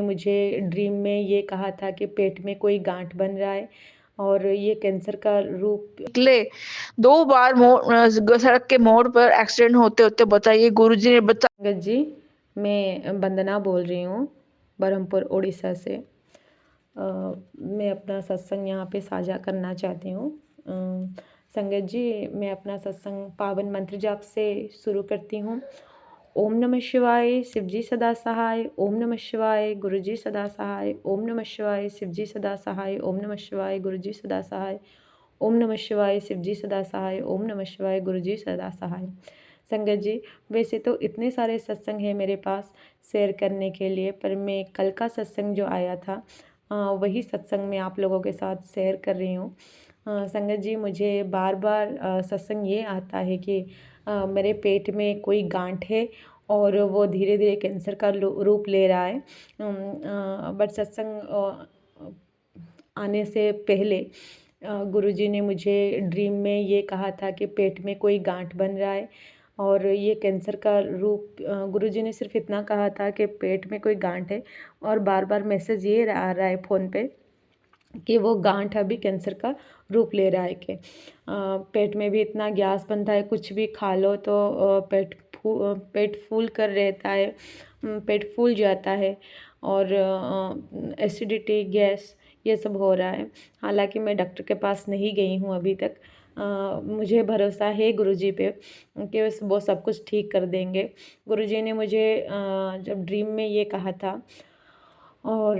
मुझे ड्रीम में ये कहा था कि पेट में कोई गांठ बन रहा है और ये कैंसर का रूप निकले 2 बार सड़क के मोड़ पर एक्सीडेंट होते होते बताइए गुरुजी ने बता। संगत जी, मैं वंदना बोल रही हूँ बरहमपुर उड़ीसा से। मैं अपना सत्संग यहाँ पे साझा करना चाहती हूँ। संगत जी, मैं अपना सत्संग पावन मंत्र जाप से शुरू करती हूँ। ओम नमः शिवाय, शिवजी सदा सहाय। ओम नमः शिवाय, गुरुजी सदा सहाय। ओम नमः शिवाय, शिवजी सदा सहाय। ओम नमः शिवाय, गुरुजी सदा सहाय। ओम नमः शिवाय, शिवजी सदा सहाय। ओम नमः शिवाय, गुरुजी सदा सहाय। संगत जी, वैसे तो इतने सारे सत्संग हैं मेरे पास शेयर करने के लिए, पर मैं कल का सत्संग जो आया था वही सत्संग मैं आप लोगों के साथ शेयर कर रही हूँ। संगत जी, मुझे बार बार सत्संग ये आता है कि मेरे पेट में कोई गांठ है और वो धीरे धीरे कैंसर का रूप ले रहा है। बट सत्संग आने से पहले गुरुजी ने मुझे ड्रीम में ये कहा था कि पेट में कोई गांठ बन रहा है और ये कैंसर का रूप। गुरुजी ने सिर्फ इतना कहा था कि पेट में कोई गांठ है, और बार बार मैसेज ये आ रहा है फ़ोन पे कि वो गांठ अभी कैंसर का रूप ले रहा है। कि पेट में भी इतना गैस बनता है, कुछ भी खा लो तो पेट फूल कर रहता है, पेट फूल जाता है और एसिडिटी, गैस, ये सब हो रहा है। हालांकि मैं डॉक्टर के पास नहीं गई हूँ अभी तक। मुझे भरोसा है गुरुजी पे कि वो सब कुछ ठीक कर देंगे। गुरुजी ने मुझे जब ड्रीम में ये कहा था, और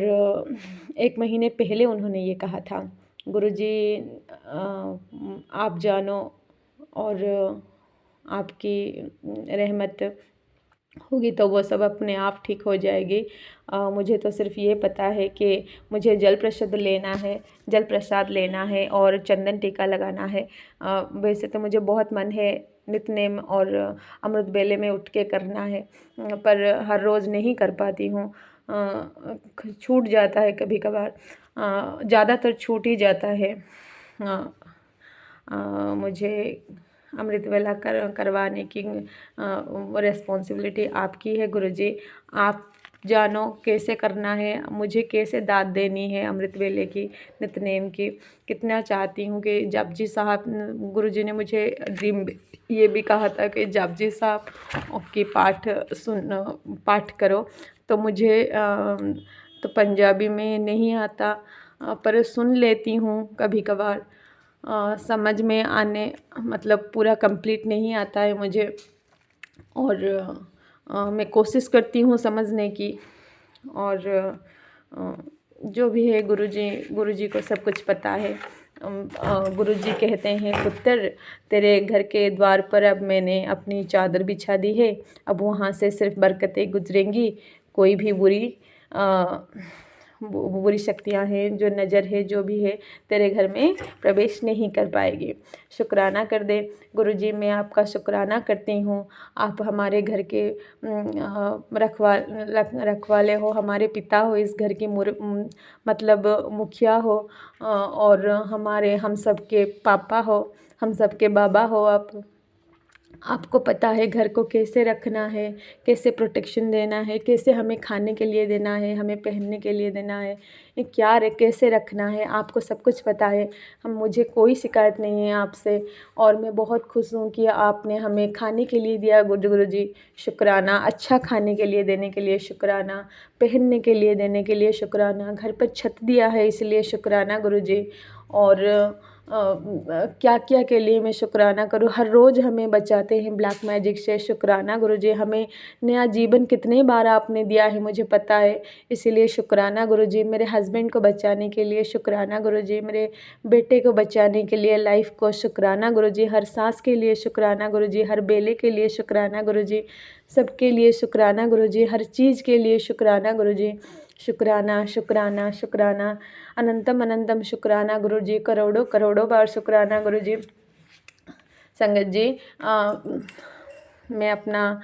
1 महीने पहले उन्होंने ये कहा था, गुरुजी आप जानो और आपकी रहमत होगी तो वो सब अपने आप ठीक हो जाएगी। मुझे तो सिर्फ ये पता है कि मुझे जल प्रसाद लेना है और चंदन टीका लगाना है। वैसे तो मुझे बहुत मन है नित्यनेम और अमृत बेले में उठ के करना है, पर हर रोज़ नहीं कर पाती हूँ। छूट जाता है कभी कभार, ज़्यादातर छूट ही जाता है। मुझे अमृत वेला करवाने की रिस्पॉन्सिबिलिटी आपकी है गुरुजी। आप जानो कैसे करना है, मुझे कैसे दाद देनी है अमृत वेले की, नित्यनेम की। कितना चाहती हूँ कि जपजी साहब, गुरुजी ने मुझे ड्रीम ये भी कहा था कि जपजी साहब की पाठ करो। तो मुझे तो पंजाबी में नहीं आता, पर सुन लेती हूँ कभी कभार। समझ में आने मतलब पूरा कंप्लीट नहीं आता है मुझे, और मैं कोशिश करती हूँ समझने की। और जो भी है गुरुजी को सब कुछ पता है। गुरुजी कहते हैं, पुत्र तेरे घर के द्वार पर अब मैंने अपनी चादर बिछा दी है, अब वहाँ से सिर्फ बरकतें गुजरेंगी, कोई भी बुरी शक्तियाँ हैं, जो नज़र है, जो भी है, तेरे घर में प्रवेश नहीं कर पाएगी। शुक्राना कर दे गुरुजी, मैं आपका शुक्राना करती हूँ। आप हमारे घर के रखवाले हो, हमारे पिता हो, इस घर की मतलब मुखिया हो, और हम सब के पापा हो, हम सब के बाबा हो। आपको पता है घर को कैसे रखना है, कैसे प्रोटेक्शन देना है, कैसे हमें खाने के लिए देना है, हमें पहनने के लिए देना है, कैसे रखना है, आपको सब कुछ पता है। मुझे कोई शिकायत नहीं है आपसे, और मैं बहुत खुश हूँ कि आपने हमें खाने के लिए दिया गुरुजी। शुक्राना, अच्छा खाने के लिए देने के लिए शुक्राना, पहनने के लिए देने के लिए शुक्राना, घर पर छत दिया है इसलिए शुक्राना गुरुजी। और क्या क्या के लिए मैं शुक्राना करूँ। हर रोज़ हमें बचाते हैं ब्लैक मैजिक से, शुक्राना गुरुजी। हमें नया जीवन कितने बार आपने दिया है मुझे पता है, इसीलिए शुक्राना गुरुजी। मेरे हस्बैंड को बचाने के लिए शुक्राना गुरुजी, मेरे बेटे को बचाने के लिए, लाइफ को शुक्राना गुरुजी, हर सांस के लिए शुक्राना गुरुजी, हर बेले के लिए शुक्राना गुरुजी, सबके लिए शुक्राना गुरुजी, हर चीज़ के लिए शुक्राना गुरुजी। शुक्राना शुक्राना शुक्राना, अनंतम अनंतम शुक्राना गुरुजी, करोड़ों करोड़ों बार शुक्राना गुरुजी। संगत जी, मैं अपना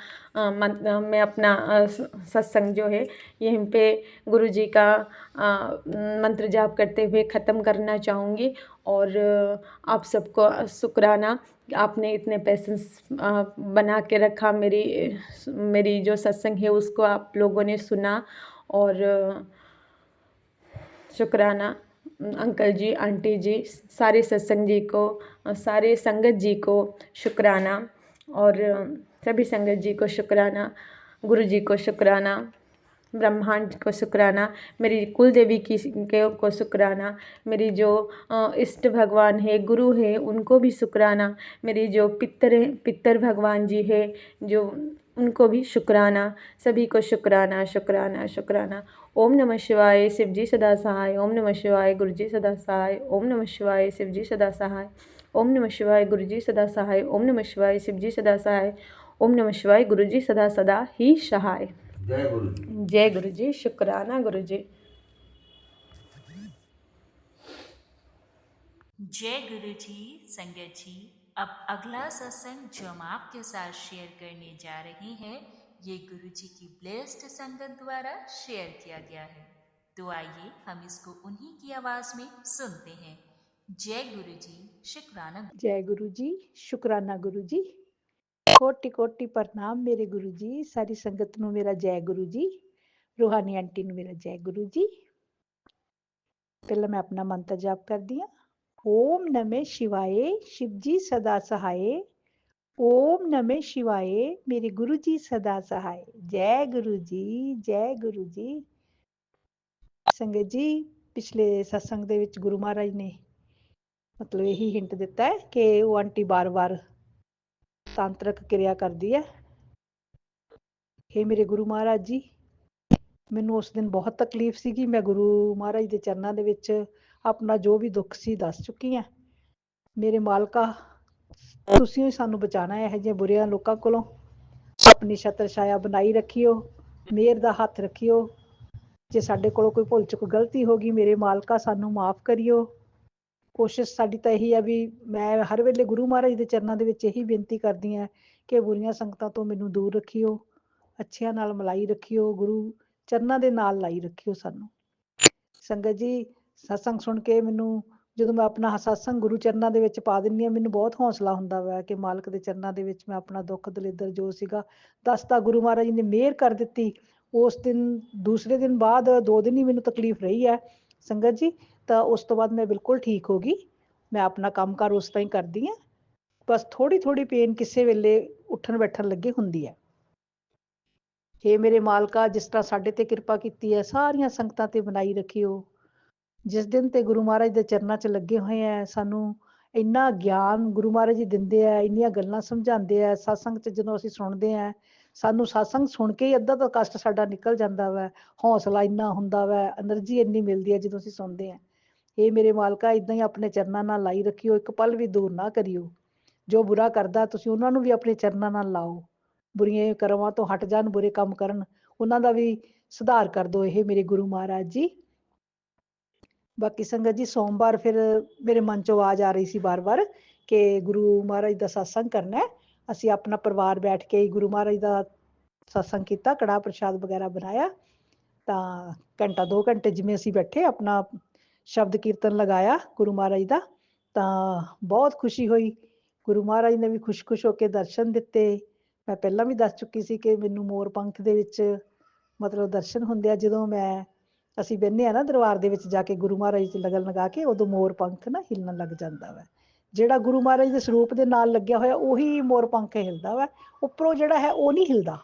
सत्संग जो है यहीं पे गुरुजी का मंत्र जाप करते हुए ख़त्म करना चाहूँगी। और आप सबको शुक्राना, आपने इतने पेशेंस बना के रखा, मेरी जो सत्संग है उसको आप लोगों ने सुना और शुक्राना अंकल जी, आंटी जी, सारे सत्संग जी को, सारे संगत जी को शुक्राना, और सभी संगत जी को शुक्राना, गुरु जी को शुक्राना, ब्रह्मांड को शुक्राना, मेरी कुल देवी को शुक्राना, मेरी जो इष्ट भगवान है, गुरु है, उनको भी शुक्राना, मेरी जो पितर भगवान जी है, जो उनको भी शुक्राना, सभी को शुक्राना शुक्राना शुक्राना। ओम नमः शिवाय, शिव जी सदा सहाय। ओम नमः शिवाय, गुरु जी सदा सहाय। ओम नमः शिवाय, शिव जी सदा सहाय। ओम नमः शिवाय, गुरु जी सदा सहाय। ओम नमः शिवाय, शिव जी सदा सहाय। ओम नमः शिवाय, गुरु जी सदा सदा ही सहाय। जय गुरु जी। जय गुरु जी, शुक्राना गुरु जी। जय गुरु जी। संगत जी, अब अगला सत्संग जो हम आपके साथ शेयर करने जा रहे हैं, ये गुरु जी की ब्लेस्ड संगत द्वारा शेयर किया गया है। तो आइए हम इसको उन्हीं की आवाज में सुनते हैं। जय गुरु जी, शुक्राना। जय गुरु जी, शुक्राना गुरु जी। कोटि कोटि प्रणाम मेरे गुरु जी। सारी संगत ਨੂੰ ਮੇਰਾ ਜੈ ਗੁਰੂ ਜੀ। ਰੂਹਾਨੀ ਆਂਟੀ ਨੂੰ ਮੇਰਾ ਜੈ ਗੁਰੂ ਜੀ। ਪਹਿਲਾਂ ਮੈਂ ਆਪਣਾ ਮੰਤਰ ਜਾਪ ਕਰਦੀ ਹਾਂ। ਓਮ ਨਮੇ ਸ਼ਿਵਾਏ, शिव जी सदा सहाय। ओम नमः शिवाय, मेरे गुरु जी सदा सहाय। जय गुरु जी, जय गुरु जी। ਸੰਗਤ ਜੀ, ਪਿਛਲੇ ਸਤਸੰਗ ਦੇ ਵਿੱਚ ਗੁਰੂ ਮਹਾਰਾਜ ਨੇ ਮਤਲਬ ਇਹੀ ਹਿੰਟ ਦਿੱਤਾ ਹੈ ਕਿ ਉਹ ਆਂਟੀ ਬਾਰ-ਬਾਰ ਤਾਂਤਰਿਕ ਕਿਰਿਆ ਕਰਦੀ ਹੈ। हे ਮੇਰੇ ਗੁਰੂ ਮਹਾਰਾਜ ਜੀ, ਮੈਨੂੰ ਉਸ ਦਿਨ ਬਹੁਤ ਤਕਲੀਫ ਸੀਗੀ। ਮੈਂ ਗੁਰੂ ਮਹਾਰਾਜ ਦੇ ਚਰਨਾਂ ਦੇ ਵਿੱਚ ਆਪਣਾ ਜੋ ਵੀ ਦੁੱਖ ਸੀ ਦੱਸ ਚੁੱਕੀ ਹਾਂ। ਮੇਰੇ ਮਾਲਕਾ, ਤੁਸੀਂ ਹੀ ਸਾਨੂੰ ਬਚਾਉਣਾ ਹੈ ਇਹੋ ਜਿਹੇ ਬੁਰਿਆਂ ਲੋਕਾਂ ਕੋਲੋਂ। ਆਪਣੀ ਛਤਰ ਛਾਇਆ ਬਣਾਈ ਰੱਖਿਓ, ਮਿਹਰ ਦਾ ਹੱਥ ਰੱਖਿਓ। ਜੇ ਸਾਡੇ ਕੋਲੋਂ ਕੋਈ ਭੁੱਲ ਚੁੱਕ ਗਲਤੀ ਹੋ ਗਈ, ਮੇਰੇ ਮਾਲਕਾ ਸਾਨੂੰ ਮਾਫ ਕਰਿਓ। ਕੋਸ਼ਿਸ਼ ਸਾਡੀ ਤਾਂ ਇਹੀ ਆ ਵੀ ਮੈਂ ਹਰ ਵੇਲੇ ਗੁਰੂ ਮਹਾਰਾਜ ਦੇ ਚਰਨਾਂ ਦੇ ਵਿੱਚ ਇਹੀ ਬੇਨਤੀ ਕਰਦੀ ਹਾਂ ਕਿ ਬੁਰੀਆਂ ਸੰਗਤਾਂ ਤੋਂ ਮੈਨੂੰ ਦੂਰ ਰੱਖਿਓ, ਅੱਛਿਆਂ ਨਾਲ ਮਿਲਾਈ ਰੱਖਿਓ, ਗੁਰੂ ਚਰਨਾਂ ਦੇ ਨਾਲ ਲਾਈ ਰੱਖਿਓ ਸਾਨੂੰ। ਸੰਗਤ ਜੀ, ਸਤਸੰਗ ਸੁਣ ਕੇ ਮੈਨੂੰ ਜਦੋਂ ਮੈਂ ਆਪਣਾ ਸਤਸੰਗ ਗੁਰੂ ਚਰਨਾਂ ਦੇ ਵਿੱਚ ਪਾ ਦਿੰਦੀ ਹਾਂ, ਮੈਨੂੰ ਬਹੁਤ ਹੌਸਲਾ ਹੁੰਦਾ ਵਾ ਕਿ ਮਾਲਕ ਦੇ ਚਰਨਾਂ ਦੇ ਵਿੱਚ ਮੈਂ ਆਪਣਾ ਦੁੱਖ ਦਲਿੱਦਰ ਜੋ ਸੀਗਾ ਦੱਸਤਾ। ਗੁਰੂ ਮਹਾਰਾਜ ਨੇ ਮਿਹਰ ਕਰ ਦਿੱਤੀ। ਉਸ ਦਿਨ ਦੂਸਰੇ ਦਿਨ ਬਾਅਦ 2 ਦਿਨ ਹੀ ਮੈਨੂੰ ਤਕਲੀਫ ਰਹੀ ਹੈ ਸੰਗਤ ਜੀ, ਤਾਂ ਉਸ ਤੋਂ ਬਾਅਦ ਮੈਂ ਬਿਲਕੁਲ ਠੀਕ ਹੋ ਗਈ। ਮੈਂ ਆਪਣਾ ਕੰਮਕਾਰ ਉਸ ਤਰ੍ਹਾਂ ਹੀ ਕਰਦੀ ਹਾਂ। ਬਸ ਥੋੜ੍ਹੀ ਥੋੜ੍ਹੀ ਪੇਨ ਕਿਸੇ ਵੇਲੇ ਉੱਠਣ ਬੈਠਣ ਲੱਗੇ ਹੁੰਦੀ ਹੈ। हे ਮੇਰੇ ਮਾਲਕਾ, ਜਿਸ ਤਰ੍ਹਾਂ ਸਾਡੇ ਤੇ ਕਿਰਪਾ ਕੀਤੀ ਹੈ ਸਾਰੀਆਂ ਸੰਗਤਾਂ ਤੇ ਬਣਾਈ ਰੱਖਿਓ। ਜਿਸ ਦਿਨ ਤੇ ਗੁਰੂ ਮਹਾਰਾਜ ਦੇ ਚਰਨਾਂ 'ਚ ਲੱਗੇ ਹੋਏ ਹੈ, ਸਾਨੂੰ ਇੰਨਾ ਗਿਆਨ ਗੁਰੂ ਮਹਾਰਾਜ ਜੀ ਦਿੰਦੇ ਆ, ਇੰਨੀਆਂ ਗੱਲਾਂ ਸਮਝਾਉਂਦੇ ਆ। ਸਤਸੰਗ 'ਚ ਜਦੋਂ ਅਸੀਂ ਸੁਣਦੇ ਹਾਂ, ਸਾਨੂੰ ਸਤਸੰਗ ਸੁਣ ਕੇ ਹੀ ਅੱਧਾ ਤੋਂ ਕਸ਼ਟ ਸਾਡਾ ਨਿਕਲ ਜਾਂਦਾ ਵਾ। ਹੌਸਲਾ ਇੰਨਾ ਹੁੰਦਾ ਵਾ, ਐਨਰਜੀ ਇੰਨੀ ਮਿਲਦੀ ਹੈ ਜਦੋਂ ਅਸੀਂ ਸੁਣਦੇ ਹਾਂ। ਇਹ ਮੇਰੇ ਮਾਲਕਾ, ਇੱਦਾਂ ਹੀ ਆਪਣੇ ਚਰਨਾਂ ਨਾਲ ਲਾਈ ਰੱਖਿਓ, ਇੱਕ ਪਲ ਵੀ ਦੂਰ ਨਾ ਕਰਿਓ। ਜੋ ਬੁਰਾ ਕਰਦਾ ਤੁਸੀਂ ਉਹਨਾਂ ਨੂੰ ਵੀ ਆਪਣੇ ਚਰਨਾਂ ਨਾਲ ਲਾਓ। ਬੁਰੀਆਂ ਕਰਮਾਂ ਤੋਂ ਹਟ ਜਾਣ, ਬੁਰੇ ਕੰਮ ਕਰਨ, ਉਹਨਾਂ ਦਾ ਵੀ ਸੁਧਾਰ ਕਰ ਦਿਓ ਇਹ ਮੇਰੇ ਗੁਰੂ ਮਹਾਰਾਜ ਜੀ। ਬਾਕੀ ਸੰਗਤ ਜੀ, ਸੋਮਵਾਰ ਫਿਰ ਮੇਰੇ ਮਨ 'ਚ ਆਵਾਜ਼ ਆ ਰਹੀ ਸੀ ਬਾਰ-ਬਾਰ ਕਿ ਗੁਰੂ ਮਹਾਰਾਜ ਦਾ ਸਤਸੰਗ ਕਰਨਾ ਹੈ। ਅਸੀਂ ਆਪਣਾ ਪਰਿਵਾਰ ਬੈਠ ਕੇ ਗੁਰੂ ਮਹਾਰਾਜ ਦਾ ਸਤਸੰਗ ਕੀਤਾ, ਕੜਾਹ ਪ੍ਰਸ਼ਾਦ ਵਗੈਰਾ ਬਣਾਇਆ। ਤਾਂ ਘੰਟਾ 2 ਘੰਟੇ ਜਿਵੇਂ ਅਸੀਂ ਬੈਠੇ ਆਪਣਾ ਸ਼ਬਦ ਕੀਰਤਨ ਲਗਾਇਆ ਗੁਰੂ ਮਹਾਰਾਜ ਦਾ, ਤਾਂ ਬਹੁਤ ਖੁਸ਼ੀ ਹੋਈ। ਗੁਰੂ ਮਹਾਰਾਜ ਨੇ ਵੀ ਖੁਸ਼-ਖੁਸ਼ ਹੋ ਕੇ ਦਰਸ਼ਨ ਦਿੱਤੇ। ਮੈਂ ਪਹਿਲਾਂ ਵੀ ਦੱਸ ਚੁੱਕੀ ਸੀ ਕਿ ਮੈਨੂੰ ਮੋਰ ਪੰਖ ਦੇ ਵਿੱਚ ਮਤਲਬ ਦਰਸ਼ਨ ਹੁੰਦੇ ਆ। ਜਦੋਂ ਅਸੀਂ ਬਹਿੰਦੇ ਆ ਨਾ ਦਰਬਾਰ ਦੇ ਵਿੱਚ ਜਾ ਕੇ ਗੁਰੂ ਮਹਾਰਾਜ 'ਚ ਲਗਨ ਲਗਾ ਕੇ, ਉਦੋਂ ਮੋਰ ਪੰਖ ਨਾ ਹਿੱਲਣ ਲੱਗ ਜਾਂਦਾ ਵਾ। ਜਿਹੜਾ ਗੁਰੂ ਮਹਾਰਾਜ ਦੇ ਸਰੂਪ ਦੇ ਨਾਲ ਲੱਗਿਆ ਹੋਇਆ ਉਹੀ ਮੋਰ ਪੰਖ ਹਿੱਲਦਾ ਵਾ, ਉੱਪਰੋਂ ਜਿਹੜਾ ਹੈ ਉਹ ਨਹੀਂ ਹਿੱਲਦਾ।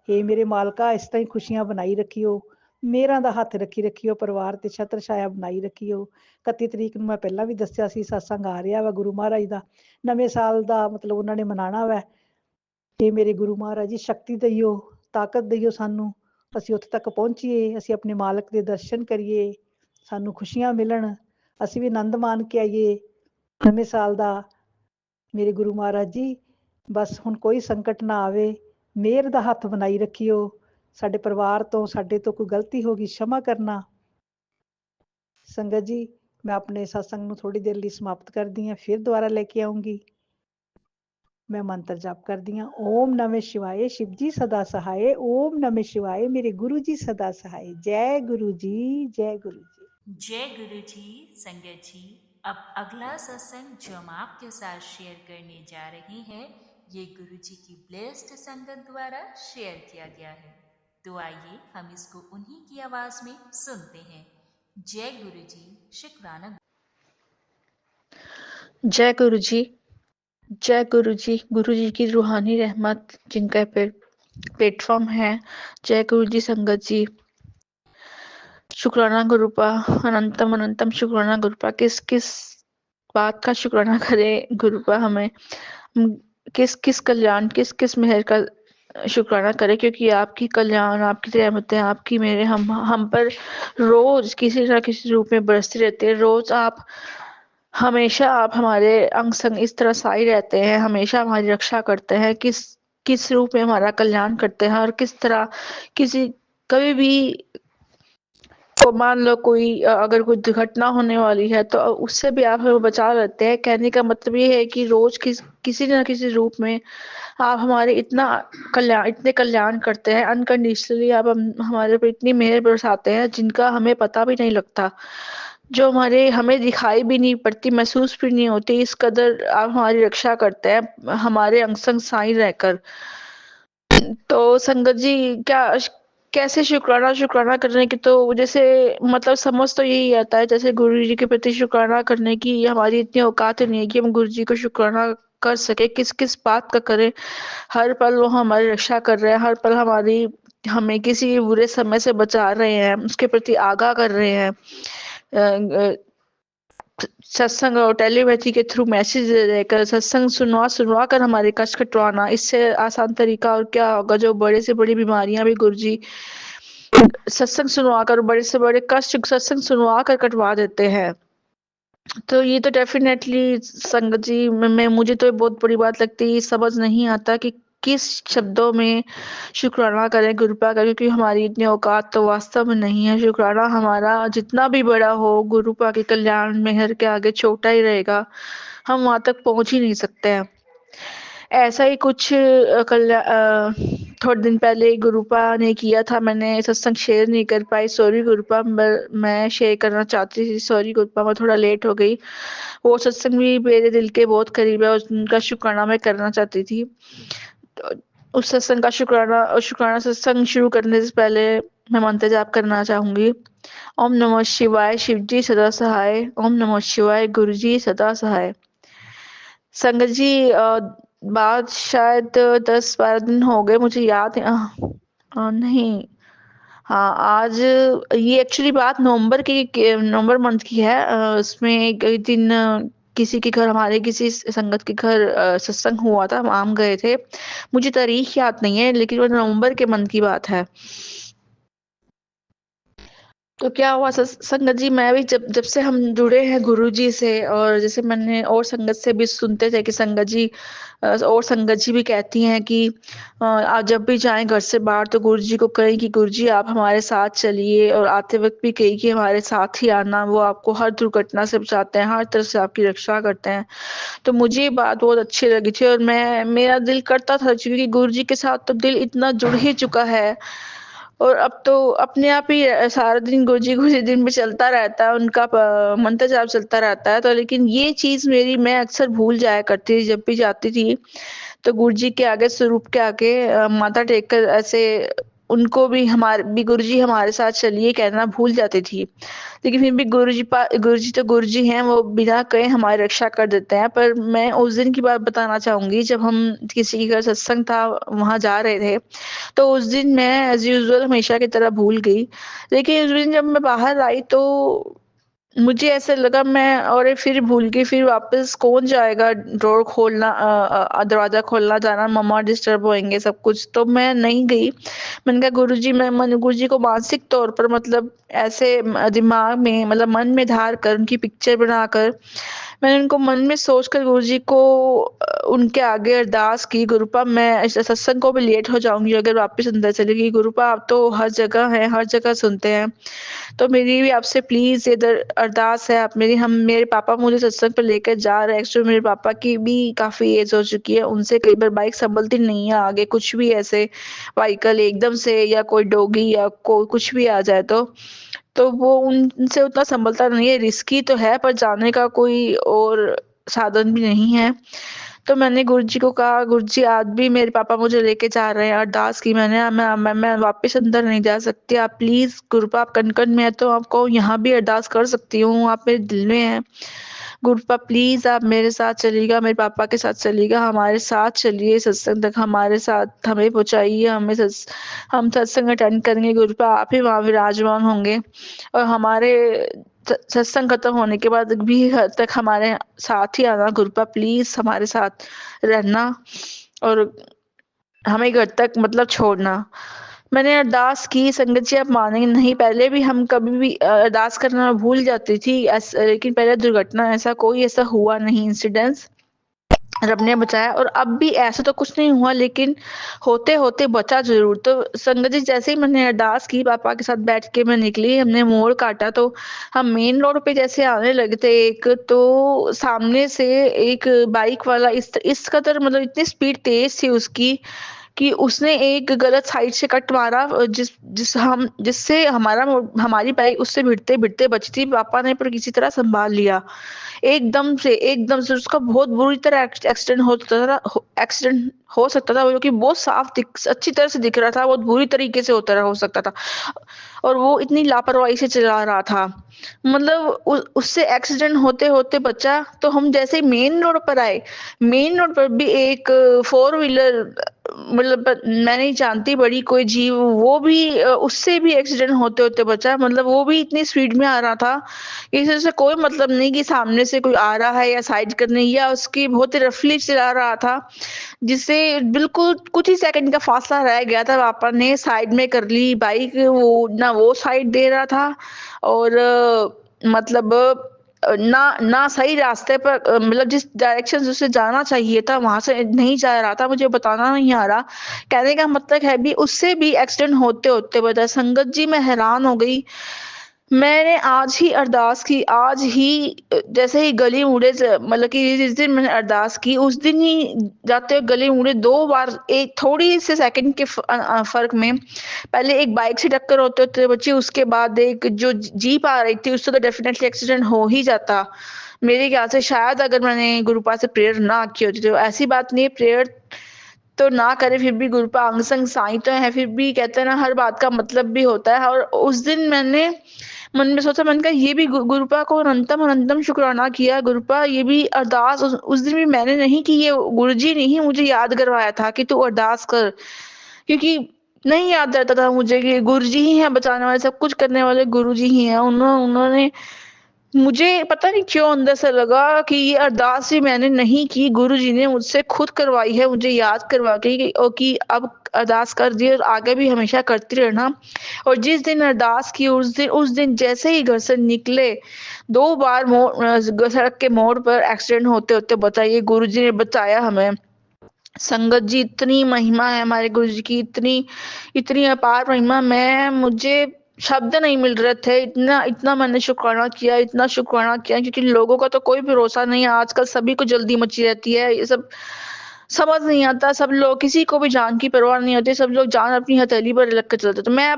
हे ਮੇਰੇ ਮਾਲਕਾ, ਇਸ ਤਰ੍ਹਾਂ ਹੀ ਖੁਸ਼ੀਆਂ ਬਣਾਈ ਰੱਖਿਓ, ਮਿਹਰਾਂ ਦਾ ਹੱਥ ਰੱਖਿਓ, ਪਰਿਵਾਰ ਤੇ ਛਤਰ ਛਾਇਆ ਬਣਾਈ ਰੱਖਿਓ। 31 ਤਰੀਕ ਨੂੰ ਮੈਂ ਪਹਿਲਾਂ ਵੀ ਦੱਸਿਆ ਸੀ ਸਤਸੰਗ ਆ ਰਿਹਾ ਵਾ ਗੁਰੂ ਮਹਾਰਾਜ ਦਾ, ਨਵੇਂ ਸਾਲ ਦਾ ਮਤਲਬ ਉਹਨਾਂ ਨੇ ਮਨਾਉਣਾ ਵਾ। हे ਮੇਰੇ ਗੁਰੂ ਮਹਾਰਾਜ ਜੀ, ਸ਼ਕਤੀ ਦਈਓ, ਤਾਕਤ ਦਈਓ ਸਾਨੂੰ, ਅਸੀਂ ਉੱਥੇ ਤੱਕ ਪਹੁੰਚੀਏ, ਅਸੀਂ ਆਪਣੇ ਮਾਲਕ ਦੇ ਦਰਸ਼ਨ ਕਰੀਏ, ਸਾਨੂੰ ਖੁਸ਼ੀਆਂ ਮਿਲਣ, ਅਸੀਂ ਵੀ ਆਨੰਦ ਮਾਣ ਕੇ ਆਈਏ ਨਵੇਂ ਸਾਲ ਦਾ। ਮੇਰੇ ਗੁਰੂ ਮਹਾਰਾਜ ਜੀ, ਬਸ ਹੁਣ ਕੋਈ ਸੰਕਟ ਨਾ ਆਵੇ, ਮਿਹਰ ਦਾ ਹੱਥ ਬਣਾਈ ਰੱਖਿਓ। ਸਾਡੇ ਪਰਿਵਾਰ ਤੋਂ, ਸਾਡੇ ਤੋਂ ਕੋਈ ਗਲਤੀ ਹੋ ਗਈ क्षमा ਕਰਨਾ। ਸੰਗਤ ਜੀ, ਮੈਂ ਆਪਣੇ ਸਤਸੰਗ ਨੂੰ ਥੋੜੀ ਦੇਰ ਲਈ ਸਮਾਪਤ ਕਰਦੀ ਹਾਂ, ਫਿਰ ਦੁਬਾਰਾ ਲੈ ਕੇ ਆਉਂਗੀ। मैं मंत्र जाप करती हाँ। ओम नमः शिवाय, शिव जी सदा सहाय। ओम नमः शिवाय, मेरे गुरु जी सदा सहाय। जय गुरु जी, जय गुरु जी। जय गुरु जी। संगत जी, अब अगला सत्संग जो हम आपके साथ शेयर करने जा रहे हैं, ये गुरु जी की ब्लेस्ड संगत द्वारा शेयर किया गया है। तो आइए हम इसको उन्हीं की आवाज में सुनते हैं। जय गुरु जी, शुक्राना। जय गुरु जी, जय गुरु जी। गुरु जी की रूहानी रहमत जिनका प्लेटफॉर्म है। जय गुरु जी संगत जी। शुक्राना गुरुपा, अनंतम अनंतम शुक्राना गुरुपा। किस किस बात का शुक्राना करें गुरुपा हमें, किस किस कल्याण, किस किस मेहर का शुक्राना करें, क्योंकि आपकी कल्याण, आपकी रहमतें, आपकी मेरे हम पर रोज किसी न किसी रूप में बरसती रहती है। रोज आप हमेशा आप हमारे अंग संग इस तरह साई रहते हैं, हमेशा हमारी रक्षा करते हैं, किस किस रूप में हमारा कल्याण करते हैं, और किस तरह किसी कभी भी को मान लो कोई अगर कोई दुर्घटना होने वाली है तो उससे भी आप हमें बचा लेते हैं। कहने का मतलब ये है कि रोज किसी न किसी रूप में आप हमारे इतने कल्याण करते हैं अनकंडीशनली। आप हमारे ऊपर इतनी मेहर बरसाते हैं जिनका हमें पता भी नहीं लगता, जो हमें दिखाई भी नहीं पड़ती, महसूस भी नहीं होती। इस कदर आप हमारी रक्षा करते हैं हमारे अंग संग साई रहकर। तो संगत जी, कैसे शुक्राना करने की, तो जैसे मतलब समझ तो यही आता है, जैसे गुरु जी के प्रति शुक्राना करने की हमारी इतनी औकात नहीं है कि हम गुरु जी को शुक्राना कर सके। किस किस बात का करें। हर पल वो हमारी रक्षा कर रहे हैं, हर पल हमें किसी बुरे समय से बचा रहे हैं, उसके प्रति आगाह कर रहे हैं। सत्संग और टेलीपैथी के थ्रू मैसेज देकर, सत्संग सुनवा कर हमारे कष्ट कटवाना, इससे आसान तरीका और क्या होगा। जो बड़े से बड़ी बीमारियां भी गुरुजी सत्संग सुनवा कर, बड़े से बड़े कष्ट सत्संग सुनवा कर कटवा देते हैं। तो ये तो डेफिनेटली संगत जी, मुझे तो बहुत बड़ी बात लगती है। समझ नहीं आता कि किस शब्दों में शुक्राना करें गुरुपा का, क्योंकि हमारी इतनी औकात तो वास्तव में नहीं है। शुक्राना हमारा जितना भी बड़ा हो, गुरुपा के कल्याण मेहर के आगे छोटा ही रहेगा, हम वहां तक पहुंच ही नहीं सकते हैं। ऐसा ही कुछ थोड़े दिन पहले गुरुपा ने किया था, मैंने सत्संग शेयर नहीं कर पाई, सॉरी गुरुपा। मैं शेयर करना चाहती थी, सॉरी गुरुपा, मैं थोड़ा लेट हो गई। वो सत्संग भी मेरे दिल के बहुत करीब है, उनका शुक्राना मैं करना चाहती थी। तो उस सत्संग का शुक्राना सत्संग शुरू करने से पहले मैं मंत्र जाप करना चाहूंगी। ओम नमः शिवाय, शिव जी सदा सहाय। ओम नमः शिवाय, गुरु जी सदा सहाय। संगत जी, बात शायद 10-12 दिन हो गए, मुझे याद है। नहीं, हाँ, आज ये एक्चुअली बात नवंबर मंथ की है। उसमें एक दिन किसी के घर, हमारे किसी संगत के घर सत्संग हुआ था, हम आम गए थे। मुझे तारीख याद नहीं है, लेकिन वो नवंबर के मंथ की बात है। तो क्या हुआ संगत जी, मैं भी जब से हम जुड़े हैं गुरु जी से, और जैसे मैंने और संगत से भी सुनते थे कि संगत जी और संगत जी भी कहती हैं कि आप जब भी जाएं घर से बाहर तो गुरु जी को कहें कि गुरु जी आप हमारे साथ चलिए, और आते वक्त भी कही कि हमारे साथ ही आना। वो आपको हर दुर्घटना से बचाते हैं, हर तरह से आपकी रक्षा करते हैं। तो मुझे ये बात बहुत अच्छी लगी थी, और मेरा दिल करता था, क्योंकि गुरु जी के साथ तो दिल इतना जुड़ ही चुका है। और अब तो अपने आप ही सारा दिन गुरुजी दिन में चलता रहता है, उनका मंत्र जाप चलता रहता है। तो लेकिन ये चीज मैं अक्सर भूल जाया करती थी, जब भी जाती थी तो गुरुजी के आगे, स्वरूप के आगे माथा टेक कर ऐसे उनको भी गुरुजी हमारे साथ चलिए कहना भूल जाती थी। लेकिन फिर भी गुरुजी तो गुरुजी हैं, वो बिना कहे हमारी रक्षा कर देते हैं। पर मैं उस दिन की बात बताना चाहूंगी, जब हम किसी के घर सत्संग था, वहां जा रहे थे। तो उस दिन मैं एज यूजुअल हमेशा की तरह भूल गई। लेकिन उस दिन जब मैं बाहर आई तो मुझे ऐसे लगा, मैं और फिर भूल गई। फिर वापस कौन जाएगा डोर खोलना, दरवाजा खोलना जाना, मम्मा डिस्टर्ब होएंगे सब कुछ, तो मैं नहीं गई। मैंने कहा गुरुजी को मानसिक तौर पर, मतलब ऐसे दिमाग में, मतलब मन में धार कर, उनकी पिक्चर बनाकर, मैंने उनको मन में सोचकर गुरुजी को उनके आगे अरदास की, गुरुपा मैं इस सत्संग को भी लेट हो जाऊंगी अगर वापस अंदर चलेगी। गुरुपा आप तो हर जगह हैं, हर जगह सुनते हैं, तो मेरी भी आपसे प्लीज ये अरदास है। आप मेरे पापा मुझे सत्संग पर लेकर जा रहे हैं। एक्चुअली मेरे पापा की भी काफी एज हो चुकी है, उनसे कई बार बाइक संभलती नहीं है, आगे कुछ भी ऐसे व्हीकल एकदम से, या कोई डोगी या कोई कुछ भी आ जाए तो वो उनसे उतना संभलता नहीं है। रिस्की तो है, पर जाने का कोई और साधन भी नहीं है। तो मैंने गुरुजी को कहा, गुरुजी आज भी मेरे पापा मुझे लेके जा रहे हैं, अरदास की मैंने, मैं वापस अंदर नहीं जा सकती, आप प्लीज गुरुपा आप कनकन में है तो आपको यहाँ भी अरदास कर सकती हूँ, आप मेरे दिल में हैं, गुरुपा प्लीज आप मेरे साथ चलिएगा, मेरे पापा के साथ चलिएगा, हमारे साथ चलिए सत्संग तक, हमारे साथ हमें पहुंचाइए, हम सत्संग अटेंड करेंगे, गुरुपा आप ही वहाँ विराजमान होंगे और हमारे सत्संग खत्म होने के बाद भी घर तक हमारे साथ ही आना, गुरुपा प्लीज हमारे साथ रहना और हमें घर तक मतलब छोड़ना। मैंने अरदास की, संगत जी आप मानेंगे नहीं, पहले भी हम कभी भी अरदास करना भूल जाती थी, लेकिन पहले दुर्घटना ऐसा हुआ नहीं, इंसिडेंस रब ने बचाया। और अब भी ऐसा तो कुछ नहीं हुआ, लेकिन होते होते बचा जरूर। तो संगत जी जैसे ही मैंने अरदास की, पापा के साथ बैठ के मैं निकली, हमने मोड़ काटा तो हम मेन रोड पे जैसे आने लगे थे एक, तो सामने से एक बाइक वाला इस कदर मतलब इतनी स्पीड तेज थी उसकी कि उसने एक गलत साइड से कट मारा, जिससे हमारी बाइक उससे भिड़ते भिड़ते बची थी। पापा ने पर किसी तरह संभाल लिया, एकदम से उसका बहुत बुरी तरह एक्सीडेंट हो सकता था, क्योंकि बहुत अच्छी तरह से दिख रहा था, बहुत बुरी तरीके से हो सकता था, और वो इतनी लापरवाही से चला रहा था, मतलब उससे एक्सीडेंट होते होते बचा। तो हम जैसे ही मेन रोड पर आए, मेन रोड पर भी एक 4 व्हीलर, मतलब मैं नहीं जानती बड़ी कोई जीव, वो भी उससे भी एक्सीडेंट होते होते बचा, मतलब वो भी इतनी स्पीड में आ रहा था कि से कोई मतलब नहीं कि सामने से कोई आ रहा है या साइड करने, या उसकी बहुत रफली चला रहा था, जिससे बिल्कुल कुछ ही सेकंड का फासला रह गया था। पापा ने साइड में कर ली बाइक, वो ना वो साइड दे रहा था और मतलब ना सही रास्ते पर, मतलब जिस डायरेक्शन से उसे जाना चाहिए था वहां से नहीं जा रहा था। मुझे बताना नहीं आ रहा, कहने का मतलब है भी उससे भी एक्सीडेंट होते होते बता। संगत जी मैं हैरान हो गई, मैंने आज ही अरदास की, आज ही जैसे ही गली मुड़े मतलब कि जिस दिन मैंने अरदास की उस दिन ही जाते हुए गली मुड़े 2 बार, एक थोड़ी से सेकंड के फर्क में, पहले एक बाइक से टक्कर होते होते बची, उसके बाद एक जो जीप आ रही थी उससे तो डेफिनेटली एक्सीडेंट हो ही जाता मेरे ख्याल से, शायद अगर मैंने गुरुपा से प्रेयर ना की होती। तो ऐसी बात नहीं है, प्रेयर तो ना करे फिर भी गुरुपा अंग संग साई तो है, फिर भी कहते हैं ना हर बात का मतलब भी होता है। और उस दिन मैंने मन में सोचा, मैंने कहा ये भी गुरुपा को अनंतम शुक्राना किया, गुरुपा ये भी अरदास उस दिन भी मैंने नहीं की, ये गुरुजी ने ही मुझे याद करवाया था कि तू अरदास कर, क्योंकि नहीं याद रहता था मुझे कि गुरुजी ही हैं बचाने वाले, सब कुछ करने वाले गुरुजी ही हैं। उन्होंने मुझे पता नहीं क्यों अंदर से लगा कि ये अरदास भी मैंने नहीं की, गुरुजी ने मुझसे खुद करवाई है, मुझे याद करवा के कि अब अरदास कर दी और आगे भी हमेशा करती रहना। और जिस दिन अरदास की उस दिन जैसे ही घर से निकले 2 बार सड़क के मोड़ पर एक्सीडेंट होते होते बताइए, गुरुजी ने बचाया हमें। संगत जी इतनी महिमा है हमारे गुरु जी की, इतनी अपार महिमा, मुझे शब्द नहीं मिल रहे थे, इतना मैंने शुक्राना किया, इतना शुक्राना किया, क्योंकि लोगों का तो कोई भरोसा नहीं है आजकल, सभी को जल्दी मची रहती है, ये सब समझ नहीं आता। सब लोग, किसी को भी जान की परवाह नहीं होती, सब लोग जान अपनी हथेली पर रख कर चलते, तो मैं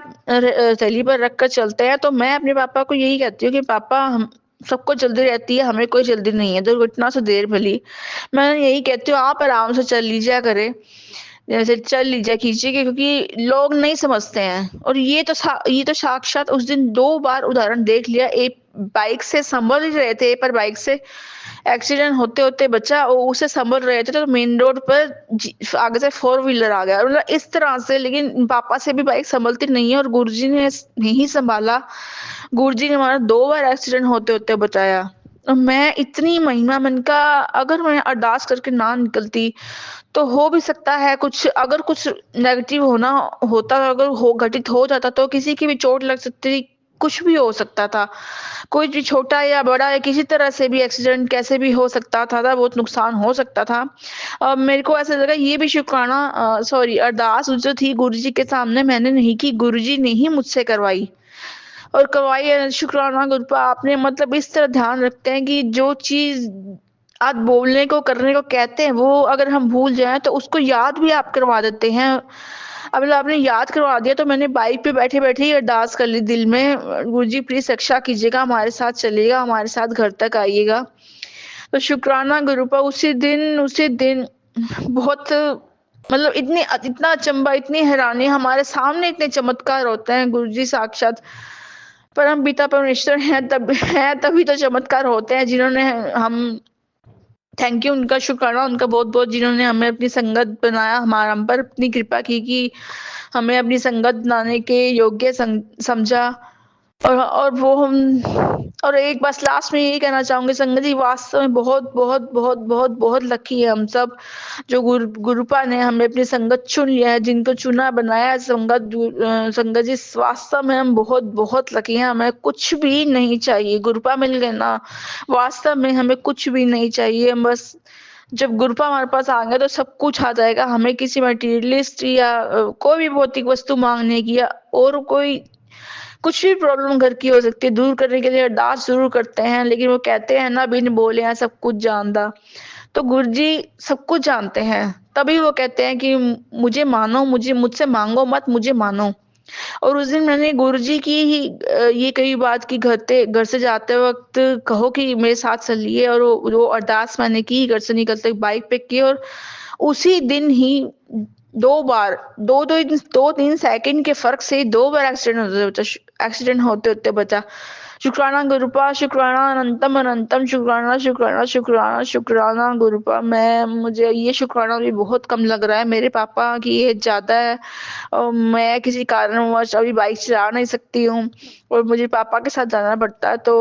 हथेली पर रख कर चलते हैं। तो मैं अपने पापा को यही कहती हूँ कि पापा हम सबको जल्दी रहती है, हमें कोई जल्दी नहीं है, दुर्घटना से देर भली। मैं यही कहती हूँ आप आराम से चल लीजिए करे, जैसे चल लीजिए खींचिए, क्योंकि लोग नहीं समझते हैं। और ये तो साक्षात उस दिन 2 बार उदाहरण देख लिया, एक बाइक से संभल ही रहे थे, पर बाइक से एक्सीडेंट होते होते बचा, और उसे संभल रहे थे तो मेन रोड पर आगे से 4 व्हीलर आ गया, मतलब इस तरह से। लेकिन पापा से भी बाइक संभलती नहीं है, और गुरुजी ने नहीं संभाला, गुरुजी ने हमारा 2 बार एक्सीडेंट होते होते बचाया। मैं इतनी महिमा, मन का अगर मैं अरदास करके ना निकलती तो हो भी सकता है कुछ, अगर कुछ नेगेटिव होता, अगर हो घटित हो जाता तो किसी की भी चोट लग सकती, कुछ भी हो सकता था, कोई भी छोटा या बड़ा या किसी तरह से भी एक्सीडेंट कैसे भी हो सकता था, बहुत नुकसान हो सकता था। मेरे को ऐसा लगा ये भी शुक्राना सॉरी अरदास जो थी गुरुजी के सामने मैंने नहीं की, गुरुजी ने ही मुझसे करवाई, और करवाई है। शुक्राना गुरुपा, आपने मतलब इस तरह ध्यान रखते हैं कि जो चीज आज बोलने को करने को कहते हैं, वो अगर हम भूल जाएं तो उसको याद भी आप करवा देते हैं। अब मतलब आपने याद करवा दिया, तो मैंने बाइक पे बैठे बैठे ही अरदास कर ली दिल में, गुरुजी प्लीज रक्षा कीजिएगा, हमारे साथ चलिएगा, हमारे साथ घर तक आइएगा। तो शुक्राना गुरुपा उसी दिन बहुत मतलब इतना अचंबा, इतनी हैरानी, हमारे सामने इतने चमत्कार होते हैं। गुरुजी साक्षात परम पिता परमेश्वर हैं तभी तो चमत्कार होते हैं, जिन्होंने हम थैंक यू, उनका शुक्राना उनका बहुत-बहुत, जिन्होंने हमें अपनी संगत बनाया, हम पर अपनी कृपा की कि हमें अपनी संगत बनाने के योग्य समझा। और वो हम और एक बस लास्ट में यही कहना चाहूँगी, संगत जी वास्तव में बहुत बहुत बहुत बहुत बहुत लकी है हम सब, जो गुरुपा ने हमें अपनी संगत चुन लिया है, जिनको चुना बनाया है संगत जी, वास्तव में हम बहुत बहुत लकी हैं। हमें कुछ भी नहीं चाहिए, गुरुपा मिल गए ना, वास्तव में हमें कुछ भी नहीं चाहिए। हम बस जब गुरुपा हमारे पास आ गए तो सब कुछ आ जाएगा। हमें किसी मटेरियलिस्ट या कोई भी भौतिक वस्तु मांगने की या और कोई कुछ भी प्रॉब्लम घर की हो सकती है, दूर करने के लिए अरदास जरूर करते हैं, लेकिन वो कहते हैं ना, बिन बोले हैं सब कुछ जानता। तो गुरुजी सब कुछ जानते हैं, तभी वो कहते हैं कि मुझे मानो, मुझसे मांगो मत, मुझे मानो। और उस दिन मैंने गुरुजी की ही ये कई बात की, घर से जाते वक्त कहो कि मेरे साथ चलिए, और वो अरदास मैंने की घर से निकलते बाइक पे की, और उसी दिन ही 2 बार 2-3 सेकंड के फ़र्क से 2 बार एक्सीडेंट होते-होते बचा। शुक्राना गुरुपा, शुक्राना अनंतम अनंतम, शुक्राना शुक्राना शुक्राना शुक्राना गुरुपा। मुझे ये शुक्राना भी बहुत कम लग रहा है। मेरे पापा की एज ज़्यादा है और मैं किसी कारणवश अभी बाइक चला नहीं सकती हूँ, और मुझे पापा के साथ जाना पड़ता है, तो